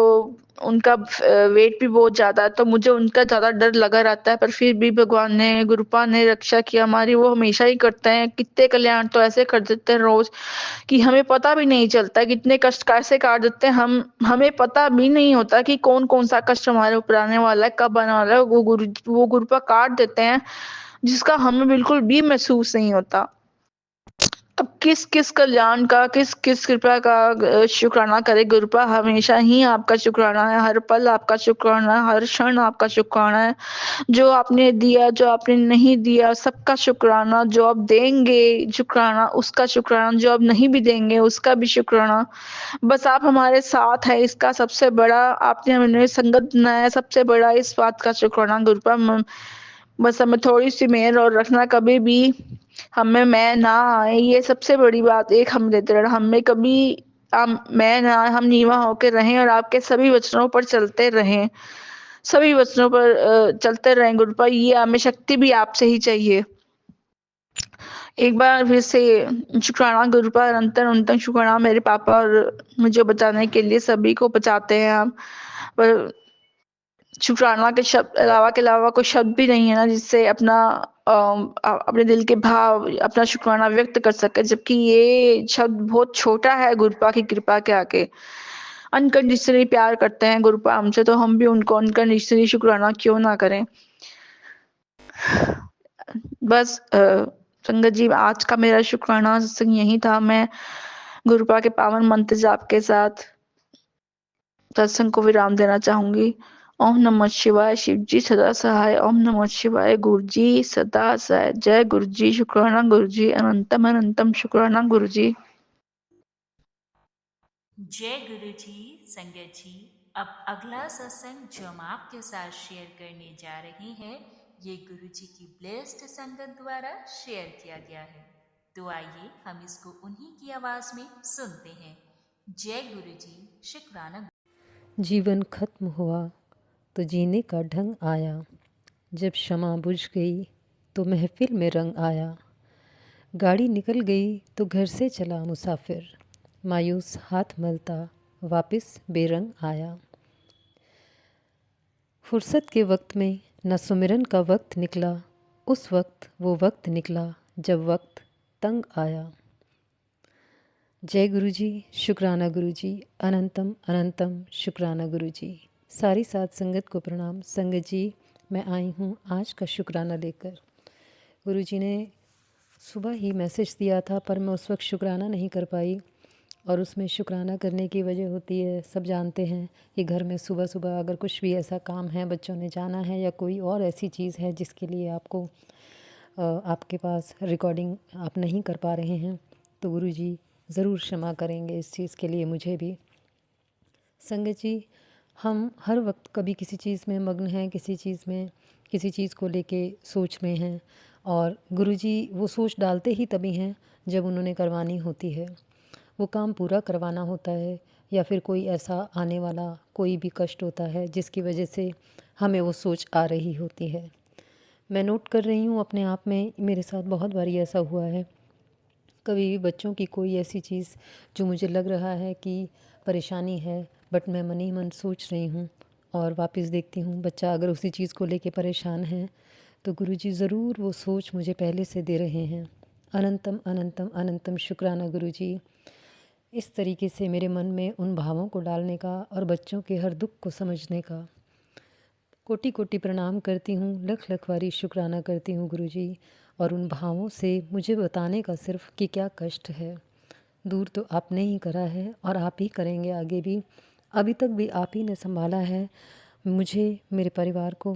उनका वेट भी बहुत ज़्यादा है, तो मुझे उनका ज़्यादा डर लगा रहता है। पर फिर भी भगवान ने, गुरुपा ने रक्षा की हमारी, वो हमेशा ही करते हैं। कितने कल्याण तो ऐसे कर देते हैं रोज़ कि हमें पता भी नहीं चलता, कितने कष्ट कैसे काट देते हैं। हमें पता भी नहीं होता कि कौन-कौन सा कष्ट हमारे ऊपर आने वाला है, कब आने वाला है। वो गुरुपा काट देते हैं, जिसका हमें बिल्कुल भी महसूस नहीं होता। अब किस कल्याण का, किस कृपा का शुक्राना करे गुरुपा। हमेशा ही आपका शुक्राना है, हर पल आपका शुक्राना है, हर क्षण आपका शुक्राना है। जो आपने दिया, जो आपने नहीं दिया, सबका शुक्राना। जो आप देंगे शुक्राना, उसका शुक्राना। जो आप नहीं भी देंगे, उसका भी शुक्राना। बस आप हमारे साथ है, इसका सबसे बड़ा, आपने हमें संगत बनाया है, सबसे बड़ा इस बात का शुक्राना गुरुपा। बस हमें थोड़ी-सी मेहर और रखना, कभी भी हमें मैं ना आए, ये सबसे बड़ी बात एक हम देते रहना। हमें कभी मैं ना आए, हम नीवा होके रहें और आपके सभी वचनों पर चलते रहें, सभी वचनों पर चलते रहें गुरुपा। ये हमें शक्ति भी आपसे ही चाहिए। एक बार फिर से शुक्राना गुरुपा, अनंतम शुक्राना मेरे पापा और मुझे बचाने के लिए, सभी को बचाते हैं आप। पर शुक्राना के अलावा कोई शब्द भी नहीं है ना, जिससे अपने दिल के भाव, अपना शुक्राना व्यक्त कर सके, जबकि ये शब्द बहुत छोटा है गुरुपा की कृपा के आगे। अनकंडीशनली प्यार करते हैं गुरुपा हमसे, तो हम भी उनको अनकंडीशनली शुक्राना क्यों ना करें। बस संगत जी, आज का मेरा शुक्राना सत्संग यही था। मैं गुरुपा के पावन मंत्र जाप के साथ सत्संग को विराम देना चाहूंगी। ओम नमः शिवाय, शिव जी सदा सहाय। ओम नमः शिवाय, गुरु जी सदा सहाय। जय गुरु जी, शुक्राना गुरु जी, अनंतम अनंतम शुक्राना गुरु जी। जय गुरु जी। संगत जी, अब अगला सत्संग जो हम आपके साथ शेयर करने जा रहे हैं, ये गुरु जी की ब्लेस्ड संगत द्वारा शेयर किया गया है। तो आइए हम इसको उन्हीं की आवाज में सुनते हैं। जय गुरु जी, शुक्राना। जीवन खत्म हुआ तो जीने का ढंग आया, जब शमा बुझ गई तो महफिल में रंग आया। गाड़ी निकल गई तो घर से चला मुसाफिर, मायूस हाथ मलता वापस बेरंग आया। फुर्सत के वक्त में न सुमिरन का वक्त निकला, उस वक्त वो वक्त निकला जब वक्त तंग आया। जय गुरु जी, शुक्राना गुरु जी, अनंतम अनंतम शुक्राना गुरु जी। सारी साथ संगत को प्रणाम। संगत जी, मैं आई हूँ आज का शुक्राना लेकर। गुरु जी ने सुबह ही मैसेज दिया था, पर मैं उस वक्त शुक्राना नहीं कर पाई, और उसमें शुक्राना करने की वजह होती है, सब जानते हैं कि घर में सुबह सुबह अगर कुछ भी ऐसा काम है, बच्चों ने जाना है या कोई और ऐसी चीज़ है जिसके लिए आपको आपके पास रिकॉर्डिंग आप नहीं कर पा रहे हैं, तो गुरु जी ज़रूर क्षमा करेंगे इस चीज़ के लिए मुझे भी। संगत जी, हम हर वक्त कभी किसी चीज़ में मग्न हैं, किसी चीज़ को लेके सोच में हैं, और गुरुजी वो सोच डालते ही तभी हैं जब उन्होंने करवानी होती है, वो काम पूरा करवाना होता है, या फिर कोई ऐसा आने वाला कोई भी कष्ट होता है जिसकी वजह से हमें वो सोच आ रही होती है। मैं नोट कर रही हूँ अपने आप में, मेरे साथ बहुत बारी ऐसा हुआ है। कभी भी बच्चों की कोई ऐसी चीज़ जो मुझे लग रहा है कि परेशानी है, बट मैं मन ही मन सोच रही हूँ, और वापस देखती हूँ बच्चा अगर उसी चीज़ को लेके परेशान है, तो गुरुजी ज़रूर वो सोच मुझे पहले से दे रहे हैं। अनंतम अनंतम अनंतम शुक्राना गुरुजी, इस तरीके से मेरे मन में उन भावों को डालने का और बच्चों के हर दुख को समझने का। कोटि कोटि प्रणाम करती हूँ, लख लख बारी शुक्राना करती हूँ गुरुजी, और उन भावों से मुझे बताने का सिर्फ कि क्या कष्ट है, दूर तो आपने ही करा है और आप ही करेंगे आगे भी। अभी तक भी आप ही ने संभाला है मुझे, मेरे परिवार को,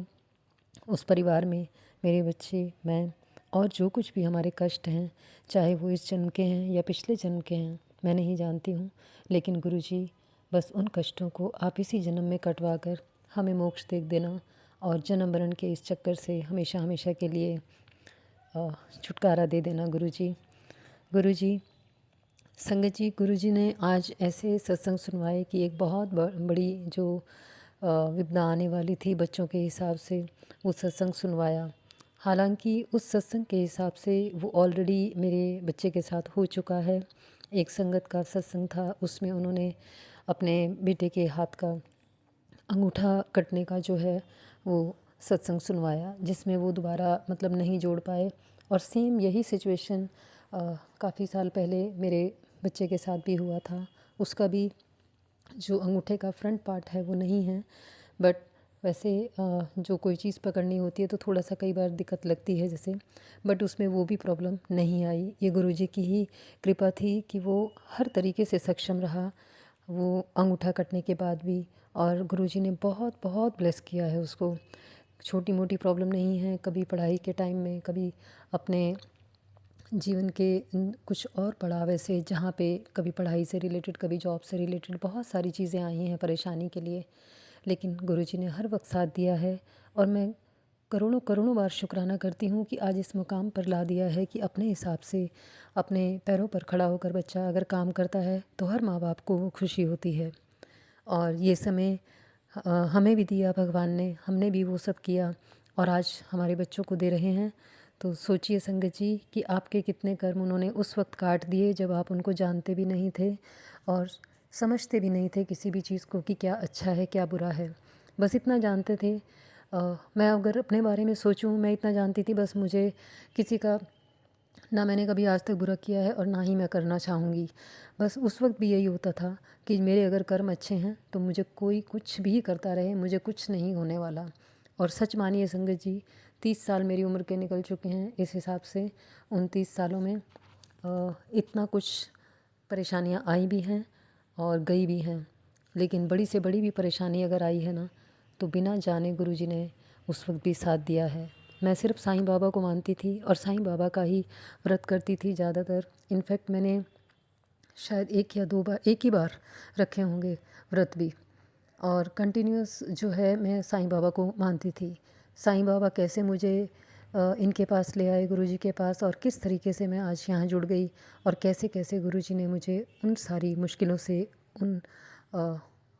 उस परिवार में मेरे बच्चे, मैं, और जो कुछ भी हमारे कष्ट हैं, चाहे वो इस जन्म के हैं या पिछले जन्म के हैं, मैं नहीं जानती हूँ, लेकिन गुरुजी बस उन कष्टों को आप इसी जन्म में कटवा कर हमें मोक्ष दे देना, और जन्म मरण के इस चक्कर से हमेशा हमेशा के लिए छुटकारा दे देना गुरुजी। गुरुजी, संगत जी, गुरुजी ने आज ऐसे सत्संग सुनवाए कि एक बहुत बड़ी जो विपदा आने वाली थी बच्चों के हिसाब से, वो सत्संग सुनवाया। हालांकि उस सत्संग के हिसाब से वो ऑलरेडी मेरे बच्चे के साथ हो चुका है। एक संगत का सत्संग था, उसमें उन्होंने अपने बेटे के हाथ का अंगूठा कटने का जो है वो सत्संग सुनवाया, जिसमें वो दोबारा मतलब नहीं जोड़ पाए। और सेम यही सिचुएशन काफ़ी साल पहले मेरे बच्चे के साथ भी हुआ था। उसका भी जो अंगूठे का फ्रंट पार्ट है वो नहीं है, बट वैसे जो कोई चीज़ पकड़नी होती है तो थोड़ा सा कई बार दिक्कत लगती है जैसे, बट उसमें वो भी प्रॉब्लम नहीं आई। ये गुरुजी की ही कृपा थी कि वो हर तरीके से सक्षम रहा, वो अंगूठा कटने के बाद भी, और गुरुजी ने बहुत बहुत ब्लेस किया है उसको। छोटी मोटी प्रॉब्लम नहीं है, कभी पढ़ाई के टाइम में, कभी अपने जीवन के कुछ और पड़ाव ऐसे जहाँ पे कभी पढ़ाई से रिलेटेड, कभी जॉब से रिलेटेड बहुत सारी चीज़ें आई हैं परेशानी के लिए, लेकिन गुरुजी ने हर वक्त साथ दिया है। और मैं करोड़ों करोड़ों बार शुक्राना करती हूँ कि आज इस मुकाम पर ला दिया है कि अपने हिसाब से अपने पैरों पर खड़ा होकर बच्चा अगर काम करता है तो हर माँ बाप को वो खुशी होती है। और ये समय हमें भी दिया भगवान ने, हमने भी वो सब किया, और आज हमारे बच्चों को दे रहे हैं। तो सोचिए संगत जी कि आपके कितने कर्म उन्होंने उस वक्त काट दिए जब आप उनको जानते भी नहीं थे और समझते भी नहीं थे किसी भी चीज़ को कि क्या अच्छा है क्या बुरा है। बस इतना जानते थे, मैं अगर अपने बारे में सोचूं, मैं इतना जानती थी बस मुझे किसी का, ना मैंने कभी आज तक बुरा किया है और ना ही मैं करना चाहूँगी। बस उस वक्त भी यही होता था कि मेरे अगर कर्म अच्छे हैं तो मुझे कोई कुछ भी करता रहे, मुझे कुछ नहीं होने वाला। और सच मानिए संगत जी, 30 साल मेरी उम्र के निकल चुके हैं, इस हिसाब से उन 30 सालों में इतना कुछ परेशानियाँ आई भी हैं और गई भी हैं, लेकिन बड़ी से बड़ी भी परेशानी अगर आई है ना, तो बिना जाने गुरुजी ने उस वक्त भी साथ दिया है। मैं सिर्फ साईं बाबा को मानती थी और साईं बाबा का ही व्रत करती थी ज़्यादातर। इनफैक्ट मैंने शायद एक ही बार रखे होंगे व्रत भी, और कंटिन्यूअस जो है मैं साईं बाबा को मानती थी। साईं बाबा कैसे मुझे इनके पास ले आए, गुरुजी के पास, और किस तरीके से मैं आज यहाँ जुड़ गई, और कैसे कैसे गुरुजी ने मुझे उन सारी मुश्किलों से, उन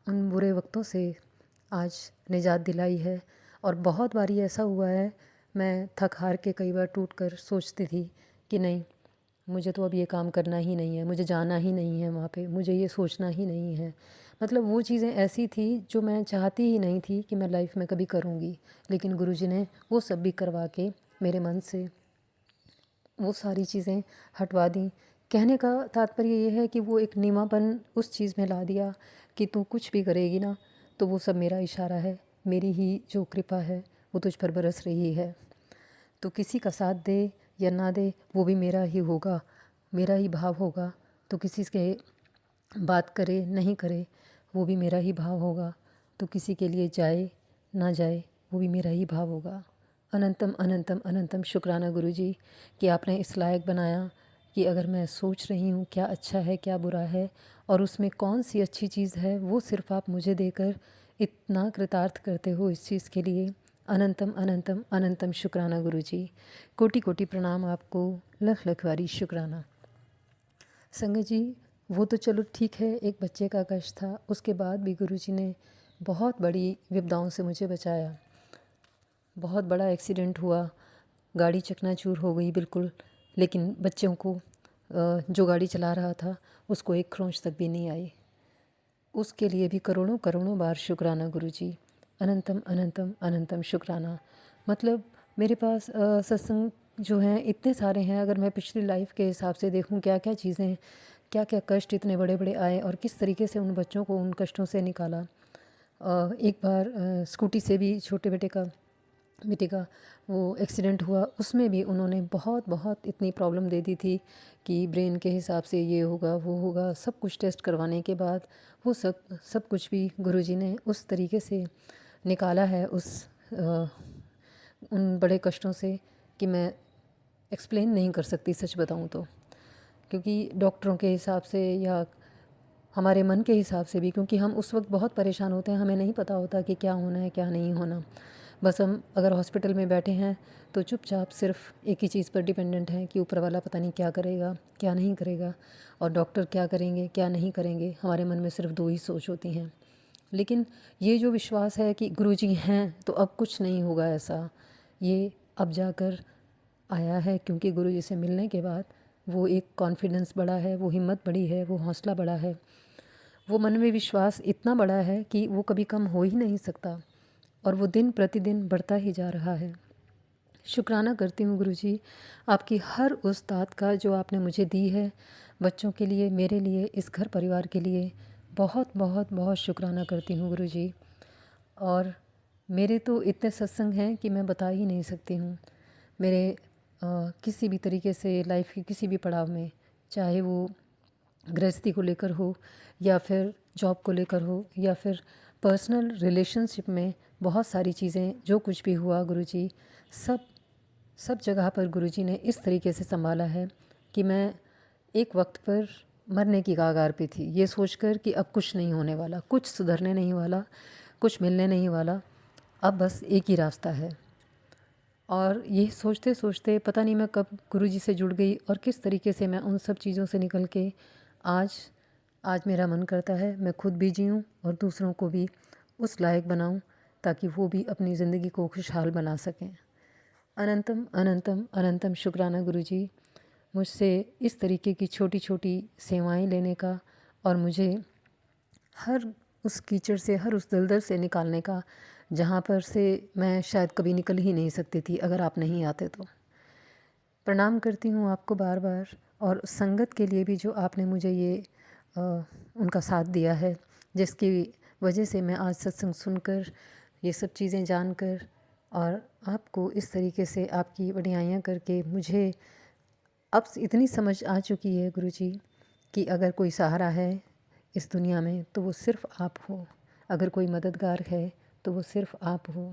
बुरे वक्तों से आज निजात दिलाई है। और बहुत बारी ऐसा हुआ है, मैं थक हार के कई बार टूट कर सोचती थी कि नहीं, मुझे तो अब ये काम करना ही नहीं है, मुझे जाना ही नहीं है वहाँ पे, मुझे ये सोचना ही नहीं है। मतलब वो चीज़ें ऐसी थी जो मैं चाहती ही नहीं थी कि मैं लाइफ में कभी करूँगी, लेकिन गुरुजी ने वो सब भी करवा के मेरे मन से वो सारी चीज़ें हटवा दी। कहने का तात्पर्य ये है कि वो एक नीमापन उस चीज़ में ला दिया कि तू कुछ भी करेगी ना तो वो सब मेरा इशारा है, मेरी ही जो कृपा है वो तुझ पर बरस रही है। तो किसी का साथ दे या ना दे वो भी मेरा ही होगा, मेरा ही भाव होगा। तो किसी के बात करे नहीं करे वो भी मेरा ही भाव होगा। तो किसी के लिए जाए ना जाए वो भी मेरा ही भाव होगा। अनंतम अनंतम अनंतम शुक्राना गुरुजी कि आपने इस लायक बनाया कि अगर मैं सोच रही हूँ क्या अच्छा है क्या बुरा है और उसमें कौन सी अच्छी चीज़ है, वो सिर्फ आप मुझे देकर इतना कृतार्थ करते हो इस चीज़ के लिए। अनंतम अनंतम अनंतम शुक्राना गुरुजी। कोटि कोटि प्रणाम आपको, लख लख बारी शुक्राना। संगत जी, वो तो चलो ठीक है, एक बच्चे का कष्ट था, उसके बाद भी गुरुजी ने बहुत बड़ी विपदाओं से मुझे बचाया। बहुत बड़ा एक्सीडेंट हुआ, गाड़ी चकनाचूर हो गई बिल्कुल, लेकिन बच्चों को जो गाड़ी चला रहा था उसको एक खरोंच तक भी नहीं आई। उसके लिए भी करोड़ों करोड़ों बार शुक्राना गुरुजी। अनंतम अनंतम अनंतम शुक्राना। मतलब मेरे पास सत्संग जो हैं इतने सारे हैं, अगर मैं पिछली लाइफ के हिसाब से देखूं क्या क्या चीज़ें, क्या क्या कष्ट इतने बड़े बड़े आए और किस तरीके से उन बच्चों को उन कष्टों से निकाला। एक बार स्कूटी से भी छोटे बेटे का वो एक्सीडेंट हुआ, उसमें भी उन्होंने बहुत बहुत इतनी प्रॉब्लम दे दी थी कि ब्रेन के हिसाब से ये होगा वो होगा। सब कुछ टेस्ट करवाने के बाद वो सब कुछ भी गुरुजी ने उस तरीके से निकाला है उन बड़े कष्टों से कि मैं एक्सप्लेन नहीं कर सकती, सच बताऊं तो। क्योंकि डॉक्टरों के हिसाब से या हमारे मन के हिसाब से भी, क्योंकि हम उस वक्त बहुत परेशान होते हैं, हमें नहीं पता होता कि क्या होना है क्या नहीं होना। बस हम अगर हॉस्पिटल में बैठे हैं तो चुपचाप सिर्फ एक ही चीज़ पर डिपेंडेंट हैं कि ऊपर वाला पता नहीं क्या करेगा क्या नहीं करेगा, और डॉक्टर क्या करेंगे क्या नहीं करेंगे। हमारे मन में सिर्फ दो ही सोच होती हैं। लेकिन ये जो विश्वास है कि गुरुजी हैं तो अब कुछ नहीं होगा ऐसा, ये अब जाकर आया है। क्योंकि गुरुजी से मिलने के बाद वो एक कॉन्फिडेंस बढ़ा है, वो हिम्मत बढ़ी है, वो हौसला बढ़ा है, वो मन में विश्वास इतना बड़ा है कि वो कभी कम हो ही नहीं सकता, और वो दिन प्रतिदिन बढ़ता ही जा रहा है। शुक्राना करती हूँ गुरुजी आपकी हर उस दात का जो आपने मुझे दी है, बच्चों के लिए, मेरे लिए, इस घर परिवार के लिए। बहुत बहुत बहुत शुक्राना करती हूँ गुरुजी। और मेरे तो इतने सत्संग हैं कि मैं बता ही नहीं सकती हूँ। मेरे किसी भी तरीके से लाइफ के किसी भी पड़ाव में, चाहे वो गृहस्थी को लेकर हो या फिर जॉब को लेकर हो या फिर पर्सनल रिलेशनशिप में, बहुत सारी चीज़ें जो कुछ भी हुआ गुरुजी, सब जगह पर गुरुजी ने इस तरीके से संभाला है कि मैं एक वक्त पर मरने की कगार पे थी, ये सोचकर कि अब कुछ नहीं होने वाला, कुछ सुधरने नहीं वाला, कुछ मिलने नहीं वाला, अब बस एक ही रास्ता है। और ये सोचते सोचते पता नहीं मैं कब गुरुजी से जुड़ गई और किस तरीके से मैं उन सब चीज़ों से निकल के आज मेरा मन करता है मैं खुद भी जीऊँ और दूसरों को भी उस लायक बनाऊँ ताकि वो भी अपनी ज़िंदगी को खुशहाल बना सकें। अनंतम अनंतम अनंतम शुक्राना गुरुजी, मुझसे इस तरीके की छोटी छोटी सेवाएं लेने का और मुझे हर उस कीचड़ से, हर उस दलदल से निकालने का जहाँ पर से मैं शायद कभी निकल ही नहीं सकती थी अगर आप नहीं आते तो। प्रणाम करती हूँ आपको बार बार, और संगत के लिए भी जो आपने मुझे ये उनका साथ दिया है, जिसकी वजह से मैं आज सत्संग सुनकर, ये सब चीज़ें जानकर और आपको इस तरीके से आपकी बढ़ियाइयाँ करके मुझे अब इतनी समझ आ चुकी है गुरुजी कि अगर कोई सहारा है इस दुनिया में तो वो सिर्फ़ आप हो, अगर कोई मददगार है तो वो सिर्फ़ आप हो।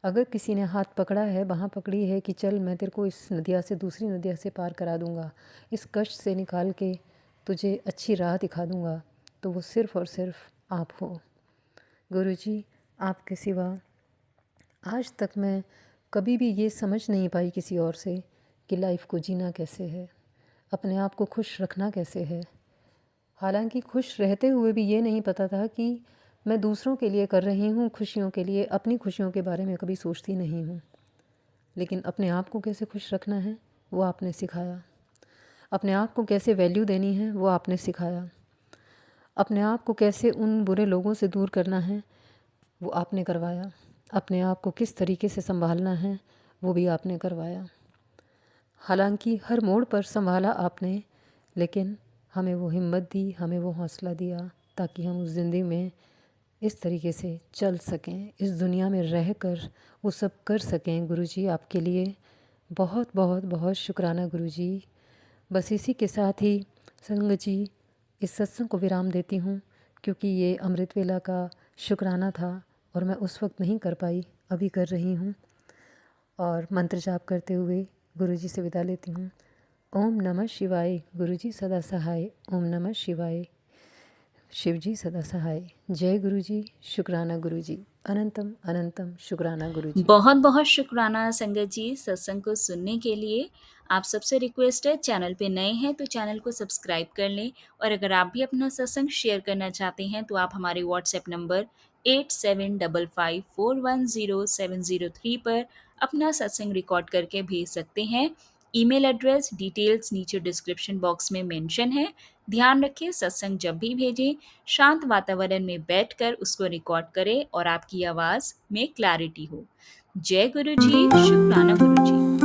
अगर किसी ने हाथ पकड़ा है, बाँह पकड़ी है कि चल मैं तेरे को इस नदिया से दूसरी नदिया से पार करा दूँगा, इस कष्ट से निकाल के तुझे अच्छी राह दिखा दूँगा, तो वो सिर्फ़ और सिर्फ़ आप हो। गुरुजी आपके सिवा आज तक मैं कभी भी ये समझ नहीं पाई किसी और से कि लाइफ को जीना कैसे है, अपने आप को खुश रखना कैसे है। हालांकि खुश रहते हुए भी ये नहीं पता था कि मैं दूसरों के लिए कर रही हूँ खुशियों के लिए, अपनी खुशियों के बारे में कभी सोचती नहीं हूँ। लेकिन अपने आप को कैसे खुश रखना है वो आपने सिखाया, अपने आप को कैसे वैल्यू देनी है वो आपने सिखाया, अपने आप को कैसे उन बुरे लोगों से दूर करना है वो आपने करवाया, अपने आप को किस तरीके से संभालना है वो भी आपने करवाया। हालांकि हर मोड़ पर संभाला आपने, लेकिन हमें वो हिम्मत दी, हमें वो हौसला दिया ताकि हम उस ज़िंदगी में इस तरीके से चल सकें, इस दुनिया में रहकर वो सब कर सकें। गुरुजी आपके लिए बहुत बहुत बहुत शुक्राना गुरुजी। बस इसी के साथ ही संगत जी इस सत्संग को विराम देती हूँ, क्योंकि ये अमृत वेला का शुक्राना था और मैं उस वक्त नहीं कर पाई, अभी कर रही हूँ। और मंत्र जाप करते हुए गुरुजी से विदा लेती हूँ। ओम नमः शिवाय। गुरुजी सदा सहाय। ओम नमः शिवाय। शिव जी सदा सहाय। जय गुरु जी, शुक्राना गुरु जी, अनंतम अनंतम शुक्राना गुरु जी। बहुत बहुत शुक्राना संगत जी सत्संग को सुनने के लिए। आप सबसे रिक्वेस्ट है, चैनल पे नए हैं तो चैनल को सब्सक्राइब कर लें, और अगर आप भी अपना सत्संग शेयर करना चाहते हैं तो आप हमारे व्हाट्सएप नंबर 8755410703 पर अपना सत्संग रिकॉर्ड करके भेज सकते हैं। ईमेल एड्रेस डिटेल्स नीचे डिस्क्रिप्शन बॉक्स में मेंशन है। ध्यान रखें, सत्संग जब भी भेजें शांत वातावरण में बैठकर उसको रिकॉर्ड करें और आपकी आवाज़ में क्लैरिटी हो। जय गुरु जी, शुक्राना गुरु जी।